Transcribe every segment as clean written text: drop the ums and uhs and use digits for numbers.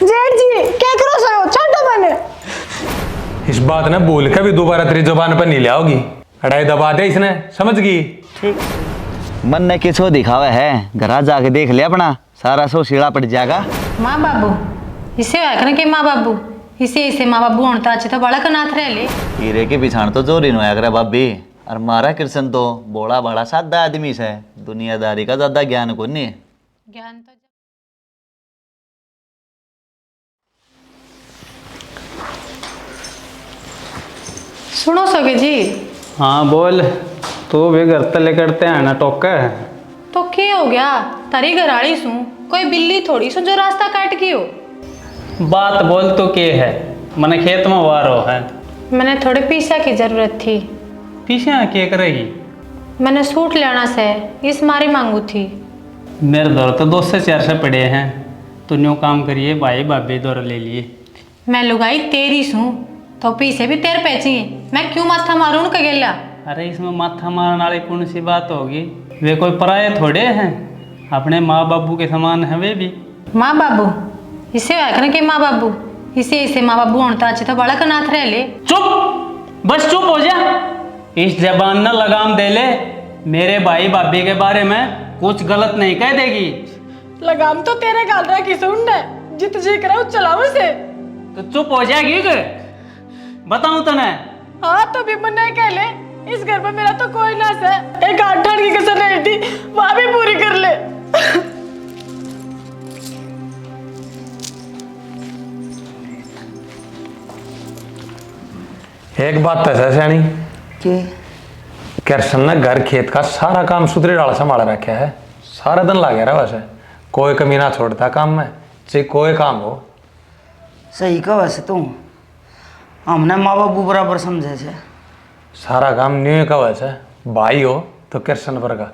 जेठ जी क्या करो सो छोटा बने। इस बात ने बोल के भी दोबारा तेरी जुबान पर नहीं ले आओगी। अड़ाई दबा दे इसने, समझ गई? ठीक। मन ने किसको दिखावा है, घर जाके देख ले अपना, सारा सो सीढ़ा पड़ जाएगा। माँ बाबू इसे आखना के माँ बाबू इसे माँ बाबू होने अच्छे तो बड़ा कनाथ रह ले। हीरे के पिछाण तो जोरी नो आया करे भाभी। और मारा कृष्ण तो बोला बड़ा सादा आदमी से, दुनियादारी का ज्यादा ज्ञान को नहीं। ज्ञान तो सुनो सगे जी। हाँ बोल। तू भी घर तले करते हैं ना टोके। तो क्या हो गया, तारी घराड़ी सू कोई बिल्ली थोड़ी सो जो रास्ता काट की हो। बात बोल तो के है, मने खेत में वारो है। मैंने थोड़े पैसा की जरूरत थी। पीछे क्या करेगी? मैंने सूट लेना से इस मारी मांगू थी। मेरे दौर तो 2 से 4 से पड़े हैं, तो न्यू काम करिए भाई भाभी दौर ले लिए। मैं लुगाई तेरी सू तो पैसे भी तेरे पैचे, मैं क्यों माथा मारूं उनका गेला। अरे इसमें माथा मारने वाली कौन सी बात होगी, वे कोई पराये थोड़े हैं, अपने माँ बाबू के समान है वे भी। माँ बाबू इसे आखना के माँ बाबू इसे माँ बाबू होने अच्छे तो बड़ा कनाथ रह ले। चुप, बस चुप हो जा। इस जबान ना लगाम दे ले, मेरे भाई भाभी के बारे में कुछ गलत नहीं कह देगी। लगाम तो तेरे गाल रहा की सुन है, जित जी करा चलावे से। तो चुप हो जाएगी कि बताऊं तने? हाँ तो भी मन कह ले, इस घर में मेरा तो कोई ना है, एक 8 की कसर रही थी वहां भी पूरी कर ले। एक बात तो है सियाणी के कृष्ण ने घर खेत का सारा काम सुधरे डाल संभाल रखा है। सारा दिन लागे रहा वैसे, कोई कमी ना छोड़ता काम में, चाहे कोई काम हो। सही कह वैसे तू, हमने माँ बाबू बराबर समझे छे। सारा काम न्यू का वैसे, भाई हो तो कृष्ण पर का।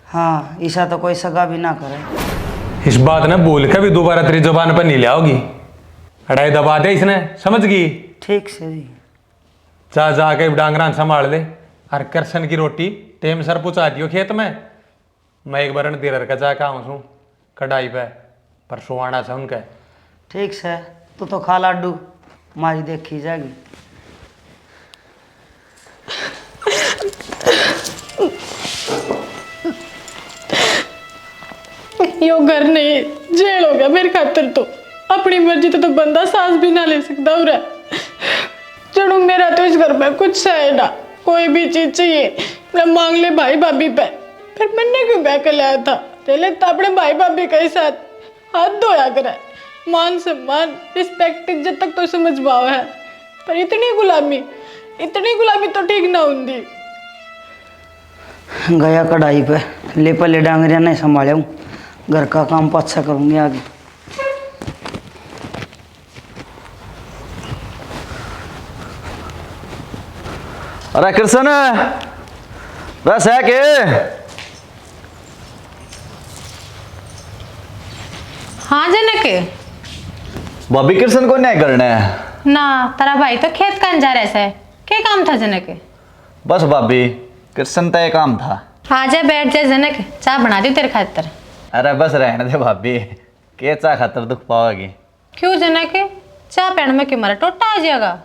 हाँ ईसा तो कोई सगा भी ना करे। इस बात ने बोल के भी दोबारा तेरी जुबान पर नहीं ले आओगी। अड़ाई दबा दे इसने, समझ गई? ठीक से जी। जा जाके डांगरान संभाल ले, और कृष्ण की रोटी टेम सर पहुँचा दियो खेत में। मैं एक बार देर का जाके आऊँ कढ़ाई पे, परसों आना से उनके। ठीक से, तू तो खा लाडू, मारी देखी जाएगी। यो घर नहीं जेल हो गया मेरे खातिर। तो अपनी मर्जी तो बंदा सांस भी ना ले सकता हो रहा। चलो मेरा तो इस घर में कुछ है ना, कोई भी चीज चाहिए मैं मांग ले भाई भाभी पे। फिर मैंने क्यों बह कर लाया था, चले तो अपने भाई भाभी के साथ हाथ धोया करे। मान सम्मान रिस्पेक्ट इज्जत तक तो समझ पाओ है, पर इतनी गुलामी तो ठीक ना होंगी। गया कढ़ाई पे, ले पले डांगरिया नहीं संभाले हूँ, घर का काम अच्छा करूँगी आगे। अरे कृष्ण बस है के? हाँ जनक भाभी कृष्ण को नहीं करना है ना, तारा भाई तो खेत का जा रहा है, क्या काम था जनक? बस भाभी कृष्ण का काम था। आजा बैठ जा जनक, चाय बना दी तेरे खातर। अरे बस रहने दे भाभी, के चा खातर दुख पाओगी। क्यों जनक, चाय पीने में क्यों मारा टोटा आ जाएगा।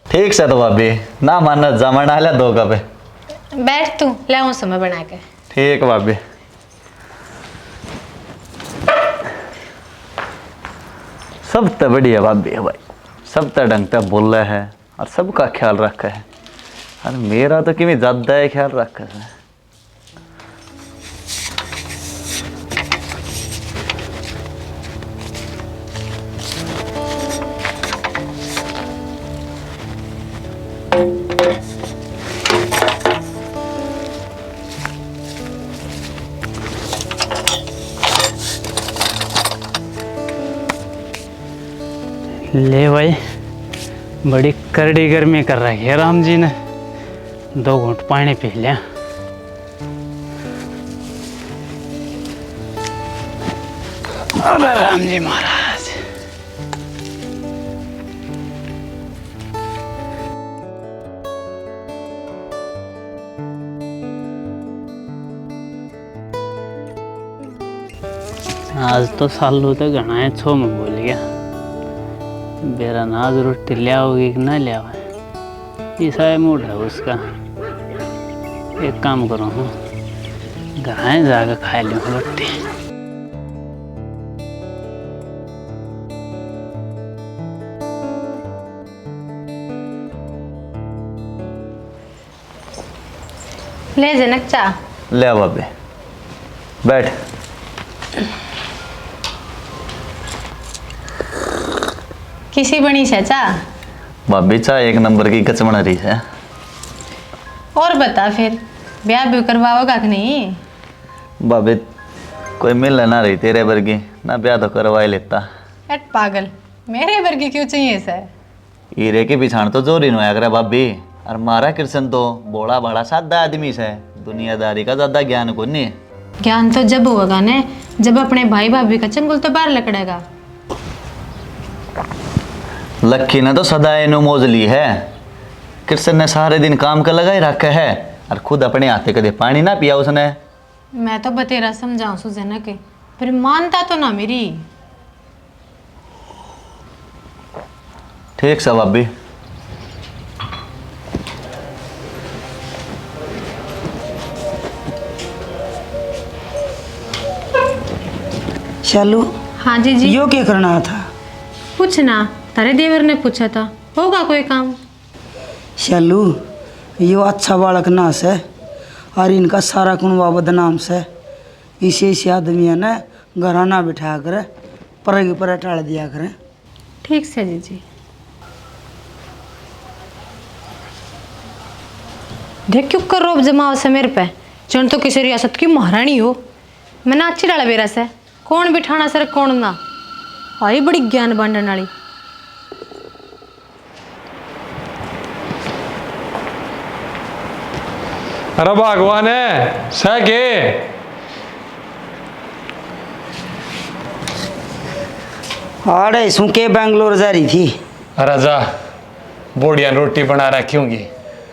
ठीक से तो भाभी, ना मानना जमा डाला 2 कप। बैठ तू, ले आऊं समय बना के। ठीक भाभी। सब तो बढ़िया भाभी है भाई, सब तो ढंग से बोल रहे है और सबका ख्याल रखा है, और मेरा तो कि ज्यादा ही ख्याल रखा है। ले भाई, बड़ी करड़ी गर्मी कर रही है राम जी ने, 2 घूंट पानी पी लिया। अरे राम जी महाराज। आज तो सालू तो घना है छो में बोल गया बेरा नाज रोटी ले आओगी कि ना ले आओ ऐसा है मूड है उसका। एक काम करो हूँ घर जाकर खा लूँ रोटी। ले जनक चा। ले आ बाबे बैठ। किसी बनी से चा? भाभी चाय एक नंबर की कचमण रही है। और बता फिर ब्याह भी करवाओगा कि नहीं? बाबे कोई मिल ना रही तेरे वर्गी ना ब्याह तो करवा ही लेता। एट पागल मेरे वर्गी क्यों चाहिए सर? हीरे के पिछाण तो जोरी नो आगरा भाभी। और मारा कृष्ण तो बोला बड़ा सादा आदमी से दुनियादारी का ज्यादा ज्ञान को नहीं। ज्ञान तो जब होगा ना जब अपने भाई भाभी का चंगुल तो बाहर लकड़ेगा। लक्की ने तो सदा नो मौज ली है। कृष्ण ने सारे दिन काम का लगा ही रखा है और खुद अपने हाथे कदे पानी ना पिया उसने। मैं तो बतेरा समझाऊं सुजना के फिर मानता तो ना मेरी। ठीक सा भाभी। शालू हाँ जी जी। यो क्या करना था? पूछना तारे देवर ने पूछा था होगा कोई काम। शालू यो अच्छा बालक ना से और इनका सारा कुनबा बदनाम से इसे आदमी ने घराना बिठा कर पर पर टाल दिया करें। ठीक से जी जी। देख क्यों कर रोब जमाओ से मेरे पे चन तो किसी रियासत की महारानी हो। मैंने अच्छी डाला बेरा से कौन बिठाना सर कौन ना आई बड़ी ज्ञान बांटने वाली। अरे भगवान है सह के अरे सुके बेंगलोर जा रही थी। अरे जा बोड़िया रोटी बना रखी होंगी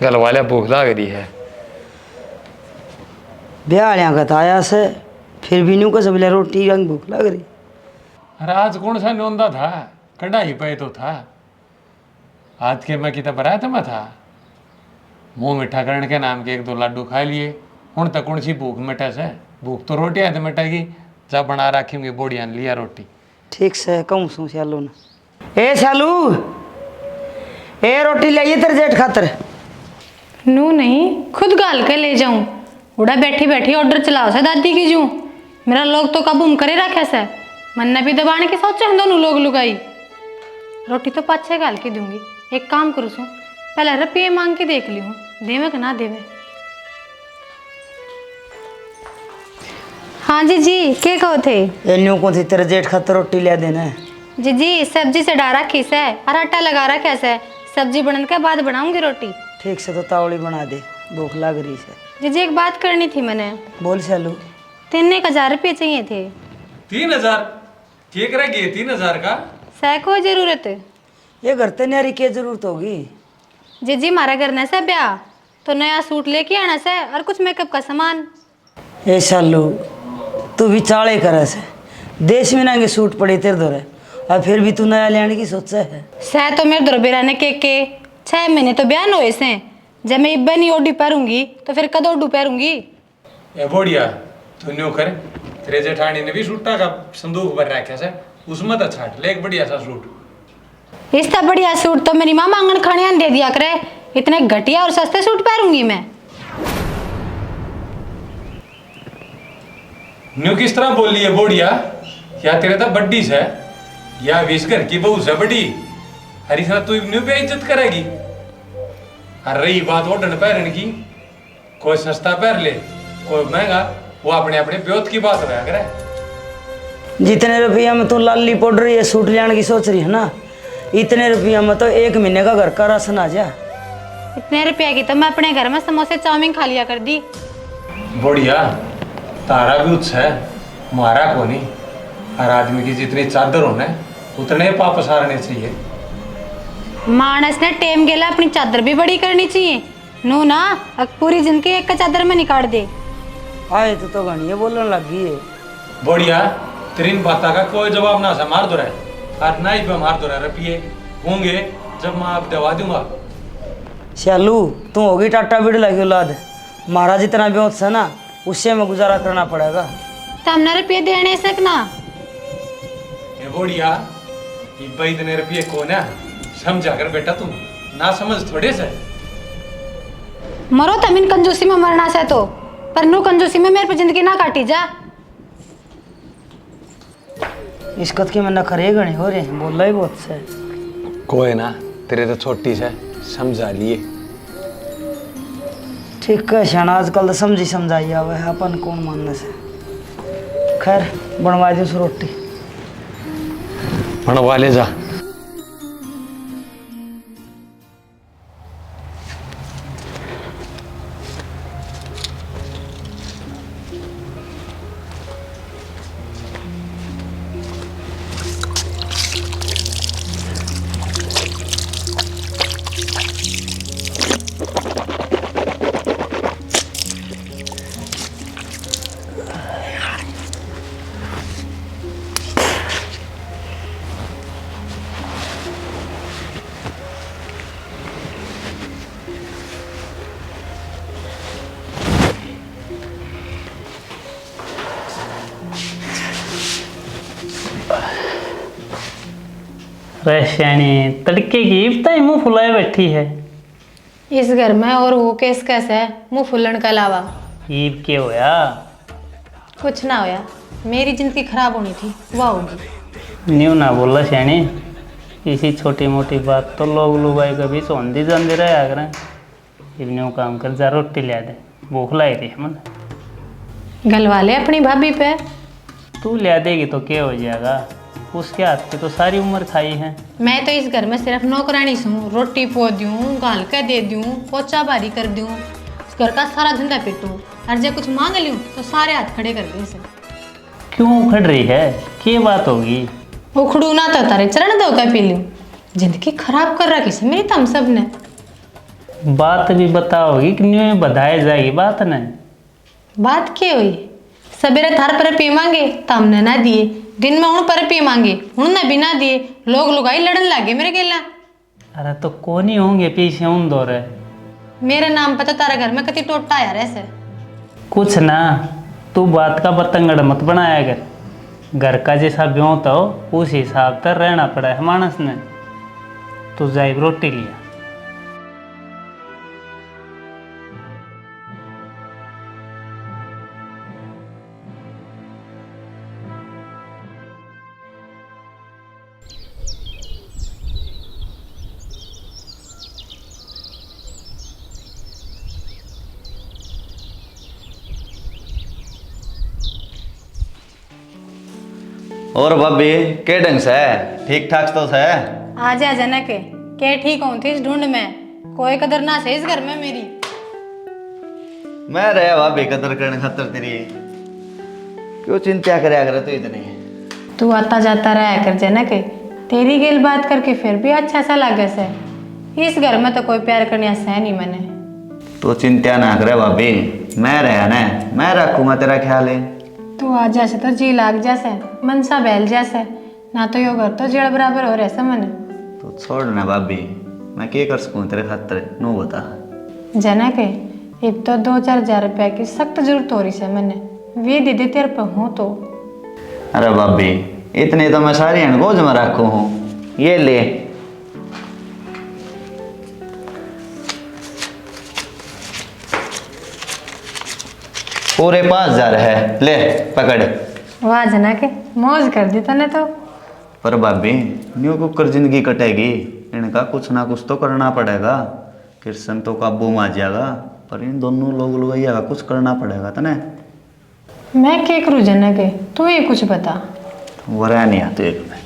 गल वाले भूख लग रही है। ब्याह का आया से फिर भी न्यू का सब रोटी रंग भूख लग रही। अरे आज कौन सा नौंदा था कढ़ाई पे तो था आज के मैं कितना बरात में था मुंह मीठा करने के नाम के एक दो लड्डू खा लिए हूँ तक कौन सी भूख मिटा से भूख तो रोटी है तो मिटेगी जा बना रखी होंगी बोड़िया ने लिया रोटी। ठीक से कहूँ सू शालू ने ए शालू ए रोटी लाइए तेरे जेठ खातर। नू नहीं खुद गाल के ले जाऊं उड़ा बैठी बैठी ऑर्डर चलाओ से दादी की जूं मेरा लोग तो काबू करे रखे से मन्ना भी दबाने की सोचे हम दोनों लोग लुगाई। रोटी तो पाछे गाल के दूंगी एक काम करूँ सू पहले रुपये मांग के देख ली हूँ देवे कि ना देवे। हाँ जी जी क्या कहो थे? ए न्यू को थी तेरे जेठ खातर रोटी ले देना। जी जी सब्जी से डारा खीस है और आटा लगा रखा है सब्जी बनने के बाद बनाऊंगी रोटी। ठीक से तो तावड़ी बना दे भूख लग रही से। जी जी एक बात करनी थी मैंने। बोल शालू। 3,000 रुपये चाहिए थे। 3,000 क्या करेगी 3,000 का? सह कोई जरूरत? ये घर ते न्यारी क्या जरूरत होगी? जी जी हमारा करना से ब्याह तो नया सूट लेके आना से और कुछ मेकअप का सामान। ए शालू तू भी चाले करे से देश में ना के सूट पड़े तेरे दौरे और फिर भी तू नया लेने की सोचा है। सह तो मेरे दौर बेरा ने के 6 महीने तो ब्याह न हुए से जब मैं इब्बे नहीं ओडी पहरूंगी तो फिर कद ओडू पहरूंगी। ए बोड़िया तू न्यू करे तेरे जेठानी ने भी सूटा का संदूक भर रखा है उसमें तो छाट ले एक बढ़िया सा सूट। इतना बढ़िया सूट तो मेरी माँ आंगन खाने दे दिया करे इतने घटिया और सस्ते सूट पहरूंगी मैं। न्यू किस तरह बोल रही है बोड़िया या तेरे तो बड्डी से या विश घर की बहू से बड़ी हरी सर तू न्यू पे इज्जत करेगी। और रही बात ओडन पहरन की कोई सस्ता पहन ले कोई महंगा वो अपने अपने ब्योत की बात रहा करे। जितने रुपया में तू लाली पाउडर ये सूट लेने की सोच रही है ना इतने रुपया में तो 1 महीने का घर का राशन आ जा। इतने रुपया की तो मैं अपने घर में समोसे चाउमीन खा लिया कर दी। बढ़िया तारा भी उत्साह है मारा को नहीं हर आदमी की जितनी चादर होना है उतने पाप सारने चाहिए। मानस ने टेम गेला अपनी चादर भी बड़ी करनी चाहिए नू ना पूरी जिंदगी एक का चादर में निकाल दे। आए तो घनी बोलने लग गई है। बढ़िया तेरी इन बातों का कोई जवाब ना से मार दो रहा और ना ही पे मार दो रहा रुपये होंगे जब मैं आप दवा दूंगा। शालू तू होगी टाटा बीड़ लगी औलाद, महाराज जितना भी होता है ना उससे में गुजारा करना पड़ेगा। तमने रुपये देने सकना। ये बोड़िया ये भाई इतने रुपये कौन है समझा कर बेटा, तू ना समझ थोड़े से मरो तमिन कंजूसी में मरना से तो, पर नू कंजूसी में मेरे पे जिंदगी ना काटी जा। इस कद के मैं नखरे गणे हो रहे हैं, बोल रहा ही बहुत से। कोई ना तेरे तो छोटी से समझा लिए। ठीक है शान, आजकल तो समझी समझाई आवे है, अपन कौन मानने से। खैर बनवा दी उस रोटी। बनवा ले जा। रैशानी तड़के की इब्ताई मुंह फुलाए बैठी है। इस घर में और वो केस कैसे है मुंह फुलन के अलावा? ईब के होया? कुछ ना होया, मेरी जिंदगी खराब होनी थी वाह होगी। न्यू ना बोला शानी, इसी छोटी मोटी बात तो लोग लुगाई कभी सौंधी जाते रहे करें। इब न्यू काम कर जा रोटी लिया दे, भूख लाई थी मन। गलवा ले अपनी भाभी पे। तू लिया देगी तो क्या हो जाएगा, उसके हाथ की तो सारी उम्र खाई है। मैं तो इस घर में सिर्फ नौकरानी हूँ, रोटी पो दूँ, गाल के दे दूँ, पोचा बारी कर दूँ, इस घर का सारा धंधा पिटूँ, और जब कुछ मांग लूँ तो सारे हाथ खड़े कर दें। क्यों उखड़ रही है, क्या बात होगी? उखड़ू ना तो तारे चरण दो का पी लूँ, जिंदगी खराब कर रखी से मेरी तम सब ने। बात भी बताओगी कि न्यू बधाई जाएगी बात नहीं? बात क्या हुई? सवेरे थार पर पी मांगे तो हमने ना दिए, दिन में उन पर पी मांगे उन भी ना दिए, लोग लुगाई लड़न लागे मेरे गेला। अरे तो कौन ही होंगे पीछे उन दो रहे? मेरे नाम पता तारा घर में कति टोटा यार ऐसे। कुछ ना, तू बात का बतंगड़ मत बनाया कर। घर का जैसा ब्यों तो उस हिसाब से रहना पड़ा है मानस ने। तू जाए रोटी लिया। और भाभी के ढंग से है, ठीक ठाक तो है? आ जा जनक के ठीक हूँ थी इस ढूंढ में, कोई कदर ना से इस घर में मेरी। मैं रहे भाभी कदर करने खातर तेरी, क्यों चिंता करे तू इतनी? तू आता जाता रहा कर जनक, तेरी गेल बात करके फिर भी अच्छा सा लगे से। इस घर में तो कोई प्यार करने से नहीं मैंने। तो चिंता ना करे भाभी, मैं रहा ना, मैं रखूंगा तेरा ख्याल है। तू आ जैसे तो जी लाग जैसे, मन सा बैल जैसे, ना तो यो घर तो जेड़ बराबर हो रहे मन। तो छोड़ ना भाभी, मैं क्या कर सकूं तेरे खातर, नो बता। जनक अब तो 2-4 रुपया की सख्त जरूरत हो रही से मैंने, वे दे दे तेरे पे हूँ तो। अरे भाभी इतने तो मैं सारी अनगोज में रखू हूँ, ये ले। पूरे 5,000 है, ले पकड़। वाह जनक मौज कर दी तने तो। पर भाभी न्यू कुकर जिंदगी कटेगी, इनका कुछ ना कुछ तो करना पड़ेगा। कृष्ण तो काबू में आ जाएगा, पर इन दोनों लोग लुगाइया का कुछ करना पड़ेगा तने। मैं क्या करूँ जनक, तू ये कुछ बता। वरा नहीं आते एक में।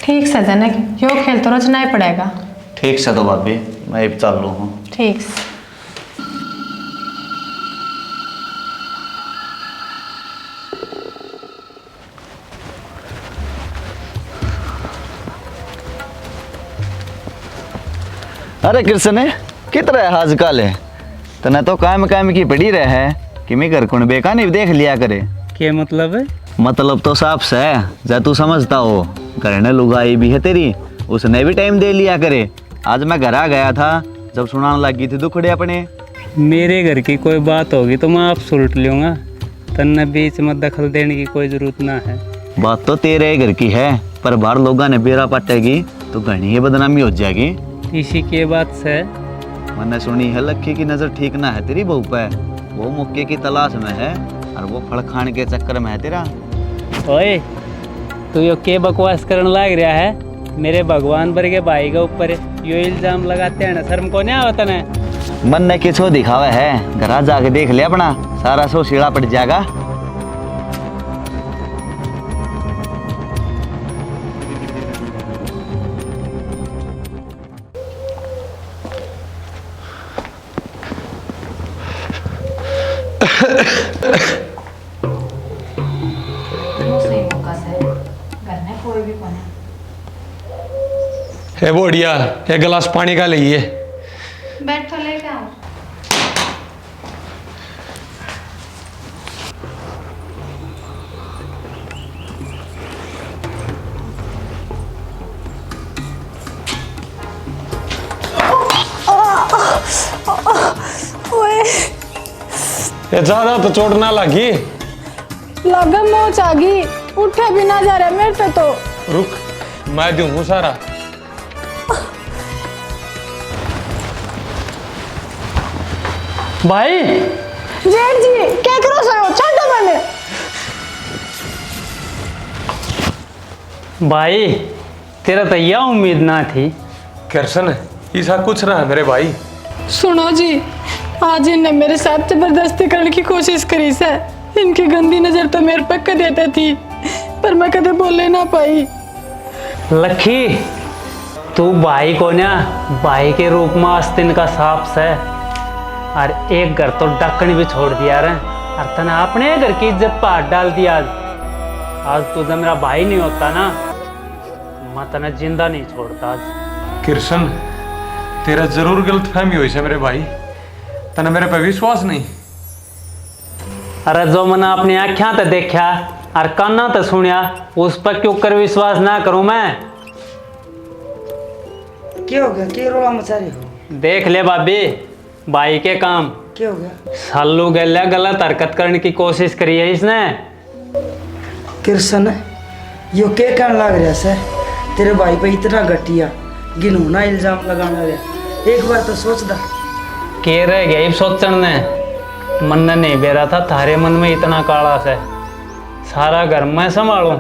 ठीक से जनक, यो खेल तो रचना ही पड़ेगा। ठीक से तो भाभी, मैं अब चल रहा हूँ। ठीक से। अरे कृष्ण कितना है आजकल है तना तो काम की पड़ी रहे है कि मैं घर को बेका नहीं देख लिया करे। क्या मतलब है? मतलब तो साफ सा है जब तू समझता हो घर ने लुगाई भी है तेरी, उसने भी टाइम दे लिया करे। आज मैं घर आ गया था जब सुनाने लगी थी दुखड़े अपने। मेरे घर की कोई बात होगी तो मैं आप सुलट लूँगा, तन्ने बीच में दखल देने की कोई ज़रूरत ना है। बात तो तेरे घर की है पर बाहर लोगों ने बेरा पटेगी तो घनी ही बदनामी हो जाएगी। इसी के बात से मैंने सुनी है लक्की की नजर ठीक ना है तेरी बहू पे, वो मुक्के की तलाश में है और वो फल खाने के चक्कर में है तेरा। ओए तू यो के बकवास करने लग रहा है? मेरे भगवान भर के भाई के ऊपर यो इल्जाम लगाते हैं ना, शर्म को नहीं आवत ने? मन ने किसको दिखावा है, घर जाके देख ले अपना, सारा सो सीढ़ा पड़ जाएगा। ए बढ़िया, एक गिलास पानी का लीजिए। बैठो लेके आओ। ये ज्यादा तो चोट ना लगी? लगा मोच आ गई, उठे भी ना जा रहा मेरे पे तो। रुक मैं दूंगा सारा। भाई जेठ जी क्या करो सो छोड़ो मैंने। भाई तेरा तो यह उम्मीद ना थी। कृष्ण ऐसा कुछ ना है मेरे भाई। सुनो जी, आज इनने मेरे साथ जबरदस्ती करने की कोशिश करी से। इनकी गंदी नजर तो मेरे पे कर देती थी पर मैं कदे बोले ना पाई। लक्की तू भाई को ना भाई के रूप में आस्तीन का सांप से और एक घर तो ढक्कन भी छोड़ दिया रे, और तने अपने घर की इज्जत पर हाथ डाल दिया। आज तू जब मेरा भाई नहीं होता ना, मैं तने जिंदा नहीं छोड़ता। आज कृष्ण तेरा जरूर गलतफहमी हुई है मेरे भाई, तने मेरे पे विश्वास नहीं। अरे जो मैंने अपनी आँखों ते देखा और काना ते सुनिया उस पर क्यों कर विश्वास ना करूं मैं? क्या हो गया, क्या रोला मचा रही हो? देख ले भाभी भाई के काम। क्या हो गया? सालू गैला गलत हरकत करने की कोशिश करी है इसने। कृष्ण यो क्या कहने लग रहा से? तेरे भाई पे इतना घटिया घिनौना इल्जाम लगाना रहा, एक बार तो सोच दा। के रह गया ये सोचने ने? मन ने नहीं बेरा था थारे मन में इतना काला से। सारा घर मैं संभालूं,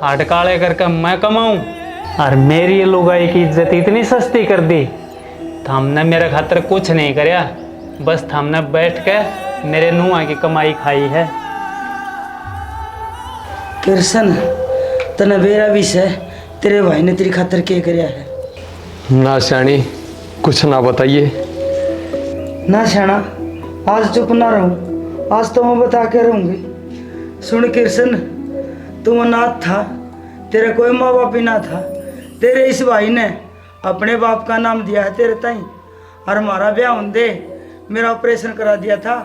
हाथ काले करके मैं कमाऊं, और मेरी लुगाई की इज्जत इतनी सस्ती कर दी। हमने मेरे खातिर कुछ नहीं करया, बस हमने बैठ के मेरे नुआ की कमाई खाई है। कृष्ण तना बेरा भी से तेरे भाई ने तेरी खातर क्या करया है? ना श्याणी कुछ ना बताइए। ना शाना आज चुप ना रहूं, आज तो मैं बता के रहूंगी। सुन कृष्ण तू अनाथ था, तेरा कोई माँ बाप ही ना था। तेरे इस भाई ने अपने बाप का नाम दिया है तेरे ताई, और हमारा ब्याह होंदे मेरा ऑपरेशन करा दिया था।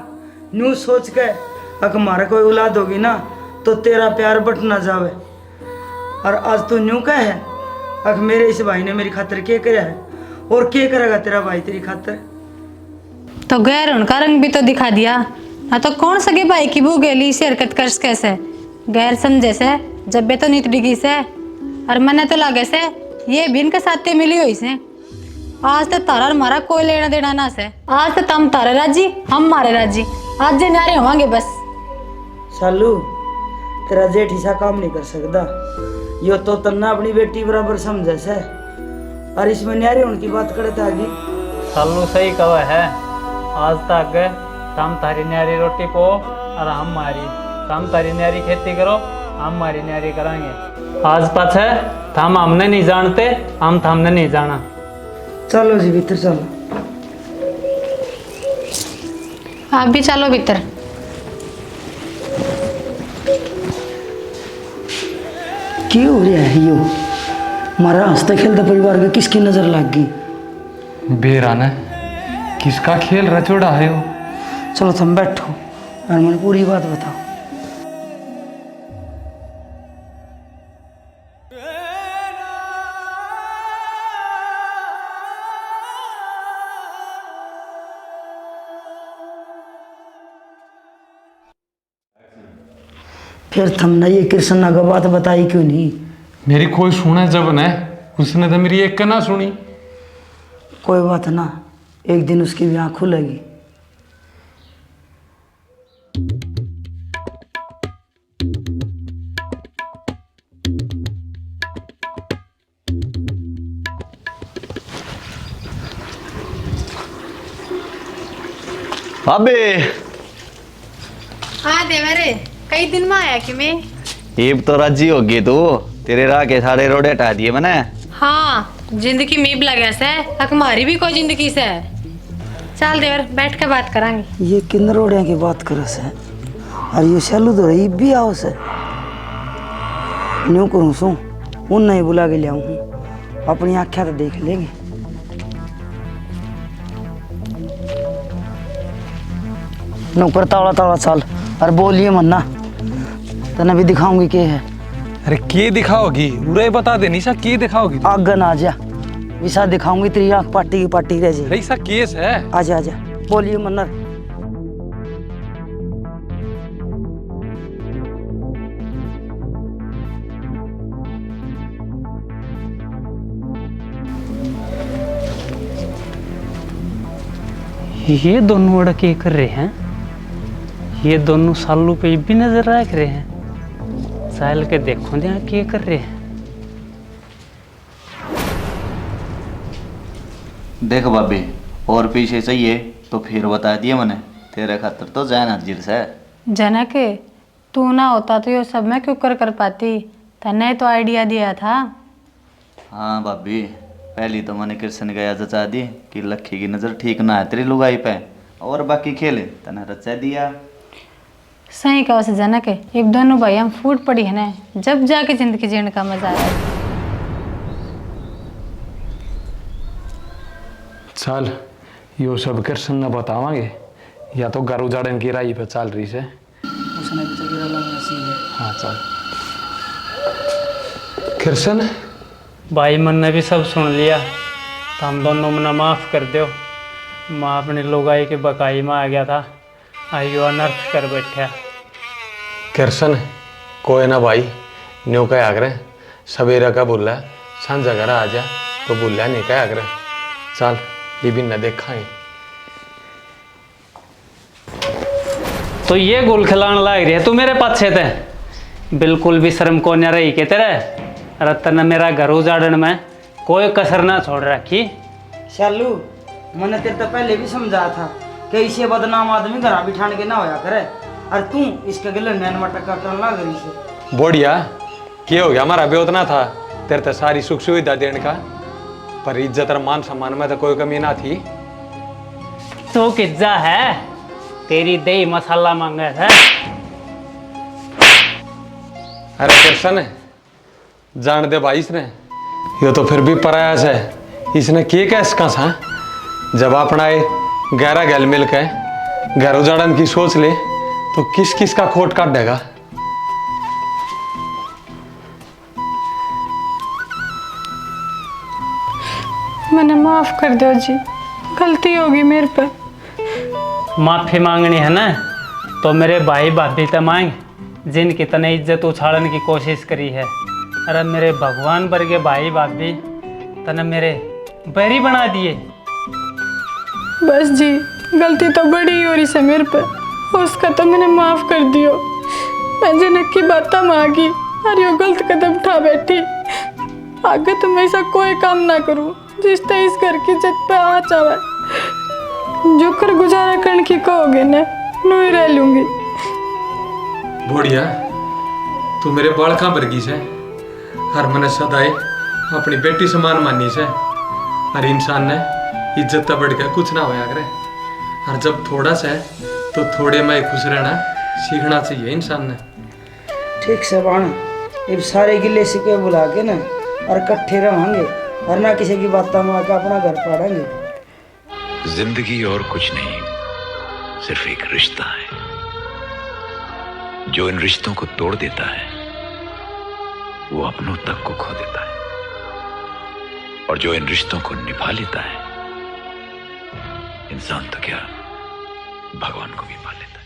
न्यू सोच के अगर हमारा कोई औलाद होगी ना तो तेरा प्यार बट ना जावे। और आज तू न्यू कह है अगर मेरे इस भाई ने मेरी खातिर क्या कराया है, और क्या करेगा तेरा भाई तेरी खातिर? तो गैर उनका रंग भी तो दिखा दिया ना, तो कौन सगे भाई की बू गेली से हरकत कर कैसे गैर समझे से जब बे तो नित डिगी से। और मने तो लागे से ये भी इनके साथ मिली हुई से। आज तो तारा और हमारा कोई लेना देना ना से। आज तो तुम तारे राजी हम मारे राजी, आज जे नारे होवांगे बस। सालू तेरा जेठ ऐसा काम नहीं कर सकता, यो तो तन्ना अपनी बेटी बराबर समझे से, और इसमें न्यारे उनकी बात करता आगे। सालू सही कहा है, आज तक तुम थारी न्यारी रोटी पो और हम मारी, तुम तारी न्यारी खेती करो हम हमारी न्यारी कराएंगे। आज पाछे थम हमने नहीं जानते, हम थमने नहीं जाना। चलो जी भीतर चलो। आप भी चलो भीतर। क्या हो रहा है यो? हमारा हंसते खेलते परिवार के किसकी नजर लग गई? बेरा ने किसका खेल रचोड़ा है वो? चलो तुम बैठो और मुझे पूरी बात बताओ। फिर तुमने ये कृष्णा का बात बताई क्यों नहीं? मेरी कोई सुना जब न, उसने तो मेरी एक का ना सुनी। कोई बात ना, एक दिन उसकी भी आँख खुलेगी। अबे हाँ देवरे, कई दिन में आया कि मैं। अब तो राजी होगी तू, तेरे राह के सारे रोड हटा दिए मैंने। हाँ, जिंदगी में भी लगे से, हमारी भी कोई जिंदगी से। चल देवर, बैठ के बात करांगे। ये किन रोड़िया की बात कर से और ये सैलू तो रही भी आओ से न्यू करूँ सू उन नहीं बुला के लिया हूँ, अपनी आँखें तो देख लेंगे। नौकर तावड़ा तावड़ा चाल और बोलिए मन्ना, तने भी दिखाऊंगी के है। अरे के दिखाओगी? उरे बता दे निशा, के दिखाओगी? आगे ना आ जा, विसा दिखाऊंगी तेरी आँख पाटी की पाटी रह जाए। ऐसा केस है? आजा आजा, बोलिए मन्ना। ये दोनों लड़के कर रहे हैं, ये दोनों सालों पे भी नजर रख रहे हैं। साल के देखो यहाँ क्या कर रहे हैं। देख भाभी, और पीछे चाहिए तो फिर बता दिए मैंने, तेरे खातर तो जैन हाजिर से। जनक, तू ना होता तो ये सब मैं क्यों कर पाती? तने तो आइडिया दिया था। हाँ भाभी, पहली तो मैंने कृष्ण गया जचा दी कि लक्की की नज़र ठीक ना है तेरी लुगाई पे, और बाकी खेले तने रचा दिया। सही कहो से जनक, एक दोनों भाई हम फूट पड़ी है ना, जब जाके जिंदगी जीने का मजा आया। चल यो सब कृष्ण न बतावांगे, या तो घर उजाड़न की राही पे चल रही से। उसने भी तो गिरा लगा सी। हाँ चल कृष्ण। भाई मन ने भी सब सुन लिया, तो हम दोनों मना माफ़ कर दो। माँ अपने लुगाई के बकाई में आ गया था, आइयो अनर्थ कर बैठा। कृष्ण कोई ना भाई, न्यू कह आगरे सवेरा का बोला सांझा घर आ जा, तो बोला नहीं कह आगरे। चल ये भी न देखाएं। तो ये गुल खिलाने लाग रही है तू मेरे पाछे थे, बिल्कुल भी शर्म को न रही के तेरे। रतन ने मेरा घर उजाड़न में कोई कसर ना छोड़ रखी। शालू, मैंने तेरे तो पहले भी समझाया था कि इसे बदनाम आदमी घर बिठाने के ना होया करे, और तू इसके गले में मटका करने लग रही से। बोढ़िया क्या हो गया? हमारा भी उतना था तेरे तो सारी सुख सुविधा देने का, पर इज्जत और मान सम्मान में तो कोई कमी ना थी। तो किज्जा है तेरी दही मसाला मांगा था। अरे कृष्ण जान दे भाई, इसने ये तो फिर भी प्रयास है। इसने किए क्या इसका सा? जब अपना ये गहरा गैल मिल के घर उजाड़न की सोच ले, तो किस किस का खोट काट देगा। मैंने माफ कर दो जी, गलती होगी मेरे पे। माफी मांगनी है ना, तो मेरे भाई भाभी तो मांग, जिनकी तने इज्जत उछाड़ने की कोशिश करी है। अरे मेरे भगवान वर्गे भाई भाभी तने मेरे बैरी बना दिए। बस जी, गलती तो बड़ी हो रही है मेरे पे, उसका तो मैंने माफ कर दियो। मैं जनक की बात मांगी और यो गलत कदम उठा बैठी। आगे तो मैं ऐसा कोई काम ना करूं जिससे इस घर की इज्जत पे आँच आवे। जो कर गुजारा करने की कहोगे ना, नू ही रह लूंगी। बोढ़िया तू मेरे बाल कहाँ बरगी से, हर मन सदाए अपनी बेटी समान मानी से। हर इंसान ने इज्जत तो बढ़ के कुछ ना होया करे, और जब थोड़ा सा है तो थोड़े में खुश रहना सीखना चाहिए इंसान ने। ठीक से बाण, अब सारे गिले सिके बुला के ना और इकट्ठे रहेंगे, और ना किसी की बात मार के अपना घर पाड़ेंगे। जिंदगी और कुछ नहीं, सिर्फ एक रिश्ता है। जो इन रिश्तों को तोड़ देता है वो अपनों तक को खो देता है, और जो इन रिश्तों को निभा लेता है, इंसान तो क्या भगवान को भी पा लेता है।